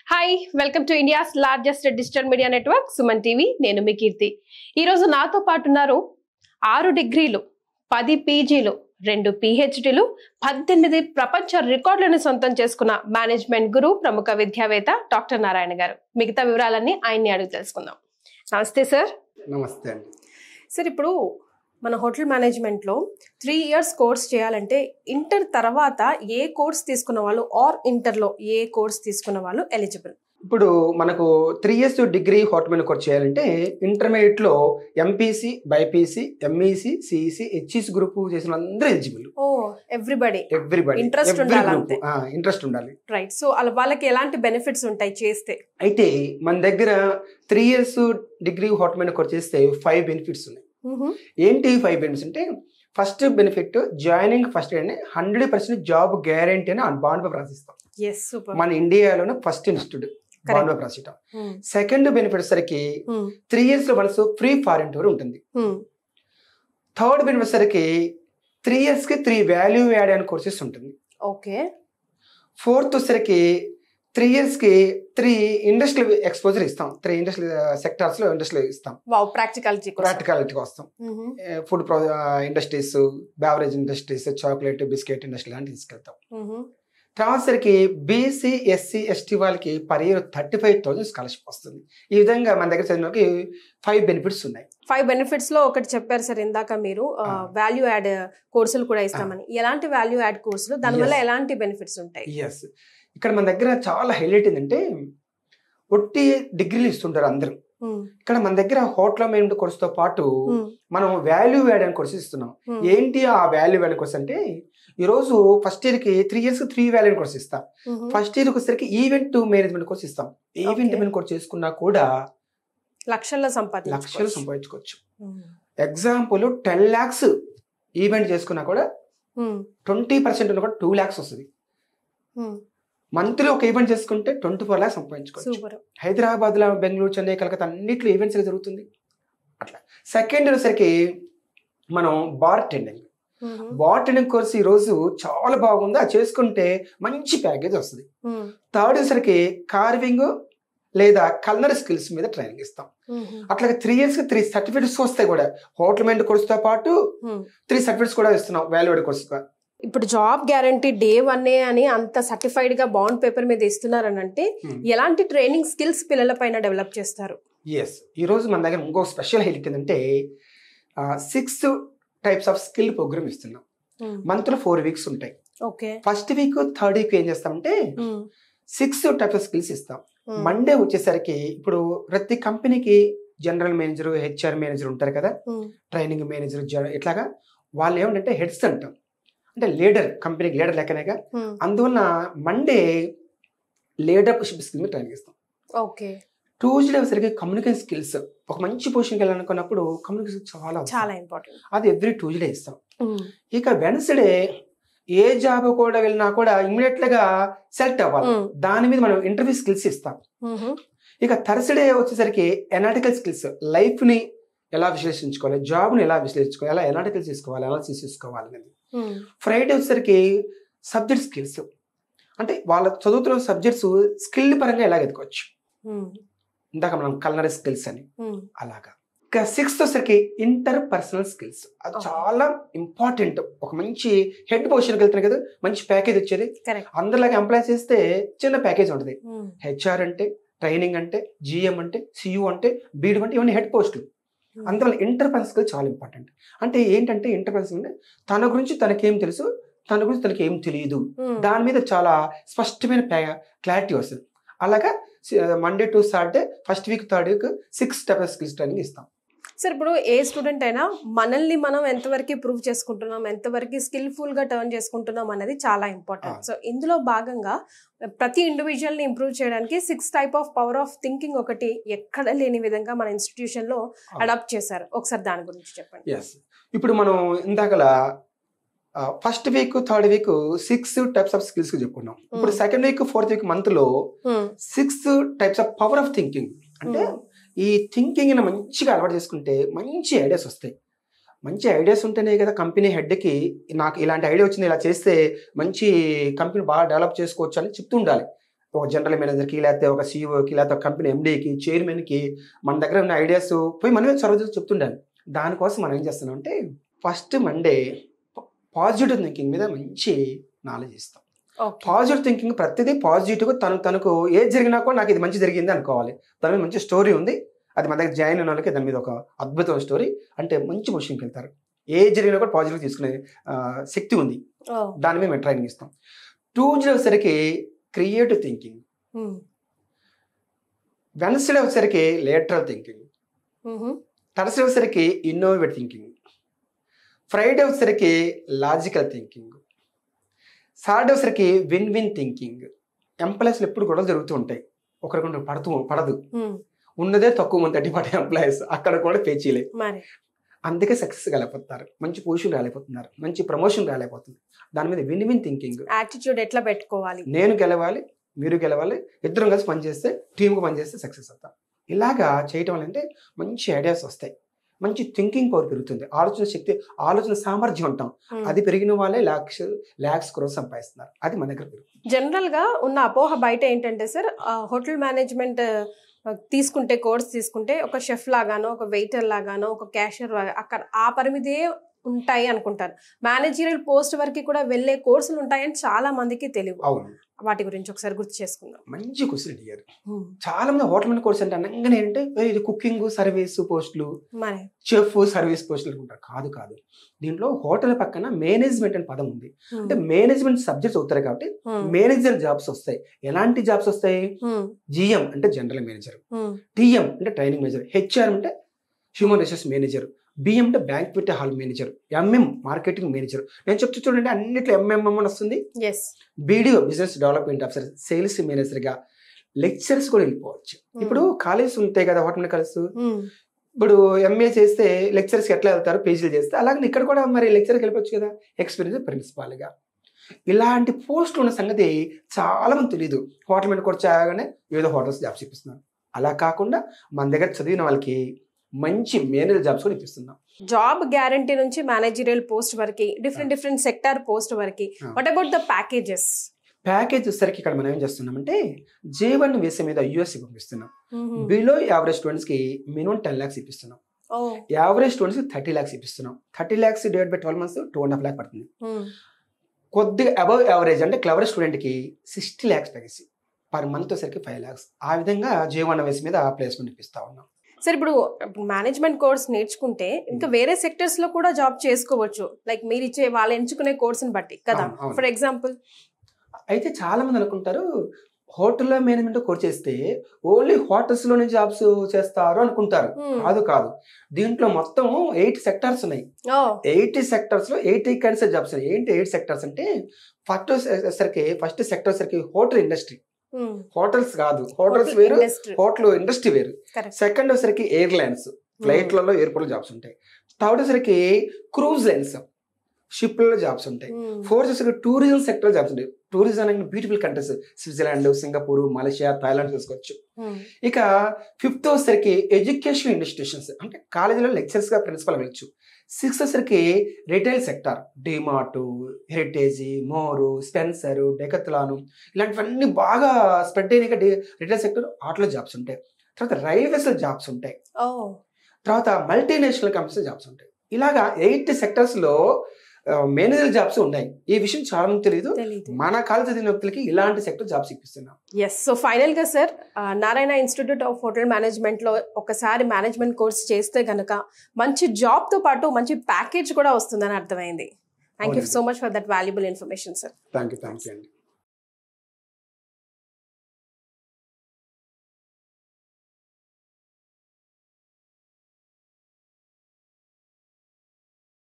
Hi welcome to India's largest digital media network Suman TV. నేను మీ కీర్తి. ఈరోజు నాతో పాటు ఉన్నారు 6 డిగ్రీలు, 10 పీజీలు, 2 పిహెచ్డీలు, 18 ప్రపంచ రికార్డులను సొంతం చేసుకున్న మేనేజ్మెంట్ గురు, ప్రముఖ విద్యావేత్త డాక్టర్ నారాయణ గారు. మిగతా వివరాలన్నీ ఆయన్ని అడిగి తెలుసుకుందాం. నమస్తే సార్. నమస్తే అండి. సార్, ఇప్పుడు మన హోటల్ మేనేజ్మెంట్లో 3 years కోర్స్ చేయాలంటే ఇంటర్ తర్వాత ఏ కోర్స్ తీసుకున్న వాళ్ళు ఆర్ ఇంటర్లో ఏ కోర్స్ తీసుకున్న వాళ్ళు ఎలిజిబుల్? ఇప్పుడు మనకు 3 years degree hotel management course చేయాలంటే ఇంటర్మీడియట్ లో MPC, BiPC, MEC, CEC, HEC group చేసిన అందరూ ఎలిజిబుల్. ఎవ్రీబడి ఇంట్రెస్ట్ ఉండాలి. రైట్. సో వాళ్ళకి ఎలాంటి బెనిఫిట్స్ ఉంటాయి చేస్తే? అయితే మన దగ్గర 3 years degree hotel management course చేస్తే 5 బెనిఫిట్స్ ఉన్నాయి. ఏంటి 5 బెనిఫిట్స్ అంటే, first benefit joining first 100% job guarantee అని బాండ్ పేపర్ రాసిస్తాం. మన ఇండియాలోనే ఫస్ట్ ఇన్స్టిట్యూట్ బాండ్ పేపర్ రాసిస్తాం. సెకండ్ బెనిఫిట్ సరికి 3 years once free foreign tour ఉంటుంది. థర్డ్ బెనిఫిట్ సరికి 3 years కి 3 వాల్యూ యాడ్ అయిన కోర్సెస్ ఉంటుంది. ఓకే. ఫోర్త్ సరికి 3 years కి 3 ఇండస్ట్రియల్ ఎక్స్పోజర్ ఇస్తాం. 3 ఇండస్ట్రియల్ సెక్టార్స్ లో ఇండస్ట్రియల్ ఇస్తాం. ప్రాక్టికాలిటీ వస్తాం. Food industries, beverage industries, chocolate, biscuit industry లాంటి తీసుకెళ్తాం. తర్వాత సరికి బీసీ, ఎస్సీ, ఎస్టీ వాళ్ళకి పర్ ఇయర్ 35,000 స్కాలర్షిప్ వస్తుంది. ఈ విధంగా మన దగ్గర చదివిన వాళ్ళకి 5 బెనిఫిట్స్ ఉన్నాయి. 5 బెనిఫిట్స్ లో ఒకటి చెప్పారు సార్ ఇందాక మీరు, వాల్యూ యాడ్ కోర్సులు కూడా ఇస్తామని. ఎలాంటి వాల్యూ యాడ్ కోర్సులు, దానివల్ల ఎలాంటి బెనిఫిట్స్ ఉంటాయి? ఇక్కడ మన దగ్గర చాలా హైలైట్ ఏంటంటే, ఒట్టి డిగ్రీలు ఇస్తుంటారు అందరూ. ఇక్కడ మన దగ్గర హోటల్ మేనేజ్మెంట్ కోర్స్ తో పాటు మనం వాల్యూ యాడ్ అనే కోర్సెస్ ఇస్తున్నాం. ఏంటి ఆ వాల్యూ యాడ్ కోర్స్ అంటే, ఈ రోజు ఫస్ట్ ఇయర్ కి 3 years 3 వాల్యూ కోర్స్ ఇస్తాం. ఫస్ట్ ఇయర్ వచ్చేసరికి ఈవెంట్ మేనేజ్మెంట్ కోర్స్ ఇస్తాం. ఈవెంట్ మేనేజ్మెంట్ కోర్స్ చేసుకున్నా కూడా లక్షల్లో సంపాదించుకోవచ్చు. ఎగ్జాంపుల్ 10 lakhs ఈవెంట్ చేసుకున్నా కూడా 20% ఉన్నా కూడా 2 lakhs వస్తుంది. మంత్లీ ఒక ఈవెంట్ చేసుకుంటే 24 lakhs సంపాదించుకోవచ్చు. హైదరాబాద్ లో, బెంగళూరు, చెన్నై, కలకత్తా అన్నిట్లో ఈవెంట్స్ జరుగుతుంది. అట్లా సెకండ్ ఇయర్ సరికి మనం బార్ టెండింగ్ కోర్స్ ఈ రోజు చాలా బాగుంది, అది చేసుకుంటే మంచి ప్యాకేజ్ వస్తుంది. థర్డ్ ఇయర్ సరికి కార్వింగ్ లేదా కల్నరీ స్కిల్స్ మీద ట్రైనింగ్ ఇస్తాం. అట్లాగే 3 years 3 సర్టిఫికేట్స్ వస్తాయి కూడా. హోటల్ మేనేజ్మెంట్ కోర్స్ తో పాటు 3 సర్టిఫికేట్స్ కూడా ఇస్తున్నాం వాల్యూ కోర్స్. ఇప్పుడు జాబ్ గ్యారంటీ డే 1 అని అంత సర్టిఫైడ్ గా బాండ్ పేపర్ మీద ఇస్తున్నారని అంటే, ఎలాంటి ట్రైనింగ్ స్కిల్స్ పిల్లల పైన డెవలప్ చేస్తారు? ఈ రోజు మన దగ్గర ఇంకో స్పెషల్ హైలైట్ ఏంటంటే, 6 types ఆఫ్ స్కిల్ ప్రోగ్రామ్ ఇస్తున్నాం. మంత్ లో 4 weeks ఉంటాయి. ఫస్ట్ వీక్, థర్డ్ వీక్ ఏం చేస్తామంటే 6 types ఆఫ్ స్కిల్స్ ఇస్తాం. మండే వచ్చేసరికి, ఇప్పుడు ప్రతి కంపెనీకి జనరల్ మేనేజర్, హెచ్ఆర్ మేనేజర్ ఉంటారు కదా, ట్రైనింగ్ మేనేజర్, ఇట్లాగా వాళ్ళు ఏమంటే హెడ్స్ అంటాం. అంటే లీడర్, కంపెనీకి లీడర్ లెక్కనేగా. అందువల్ల మండే లీడర్షిప్ స్కిల్ మీద ట్రైనింగ్ ఇస్తాం. ట్యూస్డే సరిగ్గా కమ్యూనికేషన్ స్కిల్స్, ఒక మంచి పొజిషన్కి వెళ్ళాలనుకున్నప్పుడు కమ్యూనికేషన్ చాలా ఇంపార్టెంట్. అది ఎవ్రీ ట్యూస్డే ఇస్తాం. ఇక వెన్స్డే ఏ జాబ్ కూడా వెళ్ళినా కూడా ఇమ్మీడియట్ గా సెలెక్ట్ అవ్వాలి, దాని మీద మనం ఇంటర్వ్యూ స్కిల్స్ ఇస్తాం. ఇక థర్స్డే వచ్చేసరికి ఎనాలిటికల్ స్కిల్స్, లైఫ్ ని ఎలా విశ్లేషించుకోవాలి, జాబ్ ని ఎలా విశ్లేషించుకోవాలి, ఎలా ఎనాలిటికల్ చేసుకోవాలి, అనాలిసిస్ చేసుకోవాలి అనేది. ఫ్రైడే వచ్చేసరికి సబ్జెక్ట్ స్కిల్స్, అంటే వాళ్ళ చదువుతున్న సబ్జెక్ట్స్ స్కిల్ పరంగా ఎలా ఎదుకోవచ్చు. ఇందాక మనం కల్నరీ స్కిల్స్ అని అలాగా. ఇక 6th వచ్చేసరికి ఇంటర్ పర్సనల్ స్కిల్స్, అది చాలా ఇంపార్టెంట్. ఒక మంచి హెడ్ పొజిషన్కి వెళ్తున్నాయి కదా, మంచి ప్యాకేజ్ వచ్చేది. అందరిలాగా ఎంప్లాయ్ చేస్తే చిన్న ప్యాకేజ్ ఉంటుంది. హెచ్ఆర్ అంటే, ట్రైనింగ్ అంటే, జిఎం అంటే, సియు అంటే, బీడ్ అంటే, ఇవన్నీ హెడ్ పోస్టులు. అందువల్ల ఇంటర్పర్సనల్ స్కిల్ చాలా ఇంపార్టెంట్. అంటే ఏంటంటే, ఇంటర్పర్సనల్ అంటే తన గురించి తనకేం తెలుసు, తన గురించి తనకి ఏం తెలియదు, దాని మీద చాలా స్పష్టమైన క్లారిటీ వస్తుంది. అలాగా Monday to Saturday, first week, third week 6 types of skills training ఇస్తాం. సార్, ఇప్పుడు ఏ స్టూడెంట్ అయినా మనల్ని మనం ఎంతవరకు ప్రూవ్ చేసుకుంటున్నాం, ఎంతవరకు స్కిల్ఫుల్ గా టర్న్ చేసుకుంటున్నాం అనేది చాలా ఇంపార్టెంట్. సో ఇందులో భాగంగా ప్రతి ఇండివిజువల్ ని ఇంప్రూవ్ చేయడానికి 6 types of power of thinking ఒకటి ఎక్కడ లేని విధంగా మన ఇన్స్టిట్యూషన్ లో అడాప్ట్ చేశారు. ఒకసారి దాని గురించి చెప్పండి. ఇప్పుడు మనం ఇందాకలా first week, third week 6 types of skills చెప్పుకున్నాం. ఇప్పుడు second week, fourth week month లో 6 types of power of thinking. అంటే ఈ థింకింగ్ మంచిగా అలవాటు చేసుకుంటే మంచి ఐడియాస్ వస్తాయి. మంచి ఐడియాస్ ఉంటేనే కదా కంపెనీ హెడ్కి నాకు ఇలాంటి ఐడియా వచ్చింది, ఇలా చేస్తే మంచి కంపెనీ బాగా డెవలప్ చేసుకోవచ్చు అని చెప్తూ ఉండాలి. ఒక జనరల్ మేనేజర్కి, లేకపోతే ఒక సీఈఓకి, లేకపోతే ఒక కంపెనీ ఎండీకి, చైర్మన్కి మన దగ్గర ఉన్న ఐడియాస్ పోయి మనమే సర్వ చెప్తుండాలి. దానికోసం మనం ఏం చేస్తున్నాం అంటే ఫస్ట్ మండే పాజిటివ్ థింకింగ్ మీద మంచి నాలెడ్జ్ ఇస్తాం. పాజిటివ్ థింకింగ్ ప్రతిదీ పాజిటివ్గా తనకు ఏది జరిగినా కూడా నాకు ఇది మంచి జరిగింది అనుకోవాలి. దాని మీద మంచి స్టోరీ ఉంది, అది మన దగ్గర జాయిన్ అయిన వాళ్ళకి దాని మీద ఒక అద్భుతమైన స్టోరీ అంటే మంచి పొజిషన్కి వెళ్తారు. ఏది జరిగినా కూడా పాజిటివ్ తీసుకునే శక్తి ఉంది. దాని మీద మేము ట్రైనింగ్ ఇస్తాం. ట్యూస్డే వచ్చేసరికి క్రియేటివ్ థింకింగ్, వెన్స్డే వచ్చేసరికి లేటరల్ థింకింగ్, థర్స్డే వచ్చేసరికి ఇన్నోవేటివ్ థింకింగ్, ఫ్రైడే వచ్చేసరికి లాజికల్ థింకింగ్, సాటర్డే వచ్చేసరికి విన్ విన్ థింకింగ్. ఎంప్లాయీస్లో ఎప్పుడు గొడవలు జరుగుతూ ఉంటాయి, ఒకరికొకరు పడదు, ఉన్నదే తక్కువ మంది 30-40 ఎంప్లాయీస్, అక్కడ కూడా పే చేయలేదు. అందుకే సక్సెస్ కాలేకపోతున్నారు, మంచి పొజిషన్ రాలేకపోతున్నారు, మంచి ప్రమోషన్ రాలేకపోతుంది. దాని మీద విన్ విన్ థింకింగ్, యాటిట్యూడ్ ఎట్లా పెట్టుకోవాలి, నేను గెలవాలి మీరు గెలవాలి, ఇద్దరం కలిసి పనిచేస్తే టీమ్కి పనిచేస్తే సక్సెస్ అవుతాం. ఇలాగా చేయటం వల్ల అంటే మంచి ఐడియాస్ వస్తాయి, మంచి థింకింగ్ పవర్ పెరుగుతుంది, ఆలోచన శక్తి, ఆలోచన సామర్థ్యం ఉంటాం. అది పెరిగిన వాళ్ళే లాక్స్ క్రోర్స్ సంపాదిస్తున్నారు. అది మన దగ్గర పెరుగుతుంది. జనరల్ గా ఉన్న అపోహ బయట ఏంటంటే సార్, హోటల్ మేనేజ్మెంట్ తీసుకుంటే, కోర్స్ తీసుకుంటే ఒక షెఫ్ లాగానో, ఒక వెయిటర్ లాగానో, ఒక క్యాషియర్ అక్కడ ఆ పరిమితే ఉంటాయి అనుకుంటారు. మేనేజరియల్ పోస్ట్ వరకు కూడా వెళ్ళే కోర్సులు ఉంటాయని చాలా మందికి తెలియదు. వాటి గురించి ఒకసారి గుర్తు చేసుకుందాం. మంచి క్వశ్చన్ అడిగారు. చాలా మంది హోటల్ మేనేజ్ కోర్స్ అంటే అనగానే ఏంటంటే ఇది కుకింగ్ సర్వీస్ పోస్టులు, చెఫ్ సర్వీస్ పోస్టులు అనుకుంటారు. కాదు. దీంట్లో హోటల్ పక్కన మేనేజ్మెంట్ అనే పదం ఉంది. అంటే మేనేజ్మెంట్ సబ్జెక్ట్స్ అవుతారు కాబట్టి మేనేజర్ జాబ్స్ వస్తాయి. ఎలాంటి జాబ్స్ వస్తాయి? జిఎం అంటే జనరల్ మేనేజర్, టిఎం అంటే ట్రైనింగ్ మేనేజర్, హెచ్ఆర్ అంటే హ్యూమన్ రిసోర్స్ మేనేజర్, బిఎం అంటే banquet hall manager, MM marketing manager. నేను చెప్తూ చూడండి అన్నిట్లో ఎంఎంఎం అని వస్తుంది. BDO business development officer, sales మేనేజర్గా, లెక్చర్స్ కూడా వెళ్ళిపోవచ్చు. ఇప్పుడు కాలేజెస్ ఉంటాయి కదా హోటల్ కాలేజ్, ఇప్పుడు ఎంఏ చేస్తే లెక్చర్స్కి ఎట్లా వెళ్తారు, పేజీలు చేస్తే, అలాగే ఇక్కడ కూడా మరి లెక్చర్కి వెళ్ళిపోవచ్చు కదా, ఎక్స్పీరియన్స్ ప్రిన్సిపాల్గా. ఇలాంటి పోస్టులు ఉన్న సంగతి చాలా మంది తెలియదు. హోటల్ మీద కూడా చేయగానే ఏదో హోటల్స్ జాబ్స్ ఇప్పిస్తున్నాను. అలా కాకుండా మన దగ్గర చదివిన వాళ్ళకి మంచి మేనేజర్ జాబ్స్ కూడా ఇప్పిస్తున్నాం. జాబ్ గ్యారంటీ నుంచి మేనేజరియల్ పోస్ట్ వరకు, డిఫరెంట్ సెక్టార్ పోస్ట్ వరకు. What about the packages? Package వచ్చేసరికి ఇక్కడ మనం ఏం చేస్తున్నామంటే J1 వీసా మీద యూఎస్ఏ పంపిస్తున్నాం. బిలో యావరేజ్ స్టూడెంట్స్ కి మినిమం 10 lakhs ఇప్పిస్తున్నాం. యావరేజ్ స్టూడెంట్స్ కి 30 lakhs ఇప్పిస్తున్నాం. 30 lakhs divide by 12 months 2.5 lakh పడుతుంది. కొద్దిగా అబవ్ యావరేజ్ అంటే క్లవర్ స్టూడెంట్ కి 60 lakhs ప్యాకేజ్ పర్ మంత్ వచ్చేసరికి 5 lakhs. ఆ విధంగా J1 వీసా మీద ప్లేస్మెంట్ ఇప్పిస్తా ఉన్నాం. సార్ ఇప్పుడు మేనేజ్మెంట్ కోర్స్ నేర్చుకుంటే ఇంకా వేరే సెక్టర్స్ లో కూడా జాబ్ చేసుకోవచ్చు, లైక్ మీరు ఇచ్చే వాళ్ళు ఎంచుకునే కోర్సుని బట్టి కదా. ఫర్ ఎగ్జాంపుల్ అయితే చాలా మంది అనుకుంటారు హోటల్లో మేనేజ్మెంట్ కోర్స్ చేస్తే ఓన్లీ హోటల్స్ లోనే జాబ్స్ చేస్తారు అనుకుంటారు. కాదు. దీంట్లో మొత్తం 8 sectors ఉన్నాయి. 80 sectors లో 80 kinds of జాబ్స్ ఉన్నాయి. ఏంటి 8 sectors అంటే ఫస్ట్ సెక్టర్ సరికి హోటల్ ఇండస్ట్రీ, హోటల్స్ కాదు, హోటల్స్ వేరు, హోటల్ ఇండస్ట్రీ వేరు. సెకండ్ వచ్చరికి ఎయిర్లైన్స్, ఫ్లైట్లలో ఎయిర్పోర్ట్ జాబ్స్ ఉంటాయి. థర్డ్ వచ్చరికి క్రూజ్ లైన్స్, షిప్లలో జాబ్స్ ఉంటాయి. ఫోర్త్ వచ్చరికి టూరిజం సెక్టర్ జాబ్స్ ఉంటాయి. టూరిజం అనేది beautiful countries, Switzerland, Singapore, Malaysia, Thailand చూసుకోవచ్చు. ఇక ఫిఫ్త్ వచ్చరికి ఎడ్యుకేషన్ ఇన్స్టిట్యూషన్స్ అంటే కాలేజీలో లెక్చర్స్ గా ప్రిన్సిపల్ వెళ్ళచ్చు. సిక్స్త్ వచ్చరికి రిటైల్ సెక్టర్, డిమార్ట్, హెరిటేజ్, మోరు, స్పెన్సర్, డెకత్లాను ఇలాంటివన్నీ బాగా స్ప్రెడ్ అయినాక రిటైల్ సెక్టర్ వాటిలో జాబ్స్ ఉంటాయి. తర్వాత రైల్వేస్ లో జాబ్స్ ఉంటాయి. తర్వాత మల్టీనేషనల్ కంపెనీస్ జాబ్స్ ఉంటాయి. ఇలాగా 8 sectors లో మేనేజర్ జాబ్స్ ఉన్నాయి. ఈ విషయం చాలా మంది తెలియదు. మన కాలేజ్ చదివిన వ్యక్తులకి ఇలాంటి సెక్టర్ జాబ్స్ ఇప్పిస్తున్నాం. సో ఫైనల్ గా sir, Narayana institute of hotel management లో ఒకసారి మేనేజ్మెంట్ కోర్స్ చేస్తే గనక మంచి జాబ్ తో పాటు మంచి ప్యాకేజ్ కూడా వస్తుందని అర్థమైంది. Thank you so much for that valuable information sir. Thank you అండి.